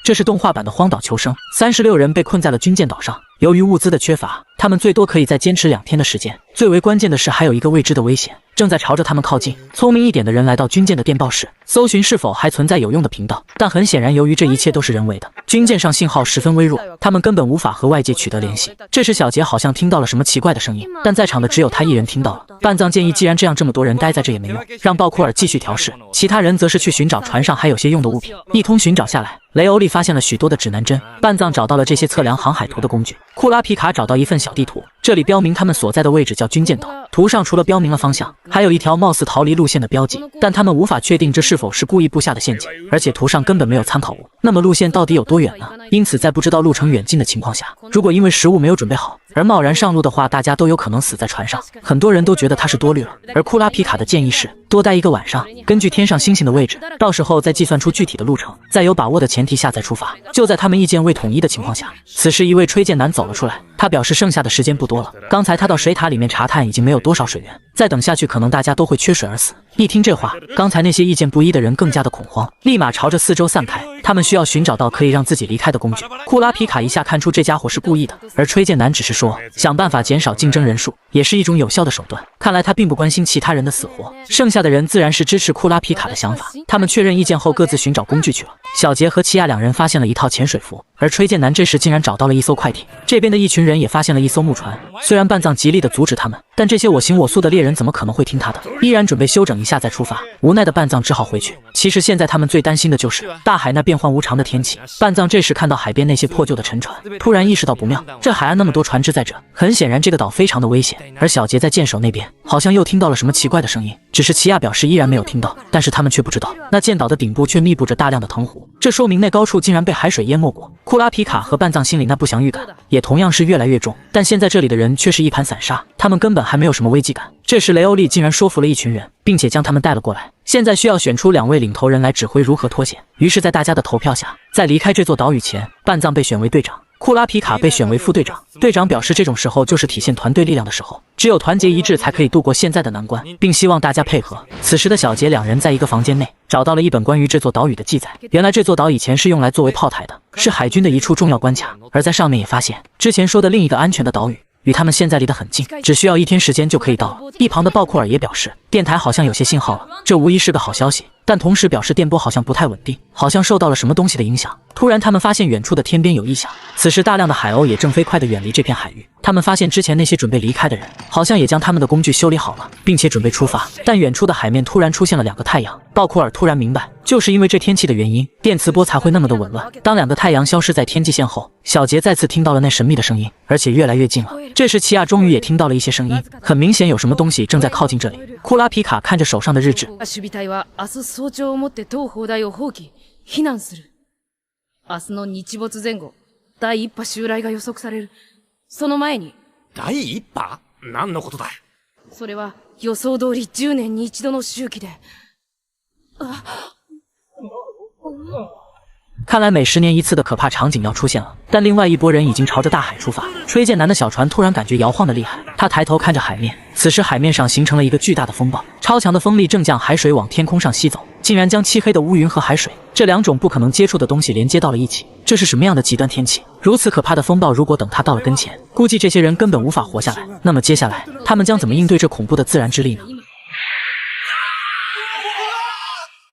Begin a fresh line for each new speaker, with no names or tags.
这是动画版的荒岛求生，36人被困在了军舰岛上。由于物资的缺乏，他们最多可以再坚持2天的时间。最为关键的是，还有一个未知的危险正在朝着他们靠近。聪明一点的人来到军舰的电报室，搜寻是否还存在有用的频道。但很显然，由于这一切都是人为的，军舰上信号十分微弱，他们根本无法和外界取得联系。这时，小杰好像听到了什么奇怪的声音，但在场的只有他一人听到了。半藏建议，既然这样，这么多人待在这也没用，让鲍库尔继续调试，其他人则是去寻找船上还有些用的物品。一通寻找下来，雷欧利发现了许多的指南针，半藏找到了这些测量航海图的工具，库拉皮卡找到一份小地图，这里标明他们所在的位置叫军舰岛。图上除了标明了方向，还有一条貌似逃离路线的标记，但他们无法确定这是否是故意布下的陷阱，而且图上根本没有参考物。那么路线到底有多远呢？因此在不知道路程远近的情况下，如果因为食物没有准备好而贸然上路的话，大家都有可能死在船上。很多人都觉得他是多虑了，而库拉皮卡的建议是多待1个晚上，根据天上星星的位置，到时候再计算出具体的路程，在有把握的前提下再出发。就在他们意见未统一的情况下，此时一位吹剑男走了出来，他表示剩下的时间不多了，刚才他到水塔里面查探已经没有多少水源，再等下去可能大家都会缺水而死。一听这话，刚才那些意见不一的人更加的恐慌，立马朝着四周散开，他们需要寻找到可以让自己离开的工具。库拉皮卡一下看出这家伙是故意的，而吹剑男只是说想办法减少竞争人数，也是一种有效的手段。看来他并不关心其他人的死活，剩下的人自然是支持库拉皮卡的想法。他们确认意见后，各自寻找工具去了。小杰和奇亚2人发现了一套潜水服，而吹剑男这时竟然找到了一艘快艇。这边的一群人也发现了一艘木船，虽然半藏极力的阻止他们，但这些我行我素的猎人怎么可能会听他的？依然准备休整一下再出发。无奈的半藏只好回去。其实现在他们最担心的就是大海那变幻无常的天气。半藏这时看到海边那些破旧的沉船，突然意识到不妙，这海岸那么多船只在这，很显然这个岛非常的危险。而小杰在舰首那边好像又听到了什么奇怪的声音，只是奇亚表示依然没有听到，但是他们却不知道，那舰岛的顶部却密布着大量的藤壶，这说明那高处竟然被海水淹没过。库拉皮卡和半藏心里那不祥预感也同样是越来越重，但现在这里的人却是一盘散沙，他们根本还没有什么危机感。这时雷欧利竟然说服了一群人，并且将他们带了过来。现在需要选出2位领头人来指挥如何脱险。于是在大家的投票下，在离开这座岛屿前，半藏被选为队长，库拉皮卡被选为副队长。队长表示这种时候就是体现团队力量的时候，只有团结一致才可以度过现在的难关，并希望大家配合。此时的小杰2人在一个房间内找到了一本关于这座岛屿的记载，原来这座岛以前是用来作为炮台的，是海军的一处重要关卡。而在上面也发现之前说的另一个安全的岛屿与他们现在离得很近，只需要1天时间就可以到了。一旁的鲍库尔也表示电台好像有些信号了，这无疑是个好消息，但同时表示电波好像不太稳定，好像受到了什么东西的影响。突然他们发现远处的天边有异响，此时大量的海鸥也正飞快地远离这片海域。他们发现之前那些准备离开的人好像也将他们的工具修理好了，并且准备出发，但远处的海面突然出现了2个太阳。鲍库尔突然明白，就是因为这天气的原因，电磁波才会那么的紊乱。当2个太阳消失在天际线后，小杰再次听到了那神秘的声音，而且越来越近了。这时奇亚终于也听到了一些声音，很明显有什么东西正在靠近这里。库拉皮卡看着手上的日志，
明日の日没前後、第1波襲来が予測される。その前に。
第1波？何のことだ？
それは予想通り10年に1度の周期で。
看来每10年1次的可怕场景要出现了，但另外一拨人已经朝着大海出发。吹剑男的小船突然感觉摇晃的厉害，他抬头看着海面，此时海面上形成了一个巨大的风暴，超强的风力正将海水往天空上吸走，竟然将漆黑的乌云和海水这2种不可能接触的东西连接到了一起。这是什么样的极端天气？如此可怕的风暴，如果等它到了跟前，估计这些人根本无法活下来。那么接下来他们将怎么应对这恐怖的自然之力呢？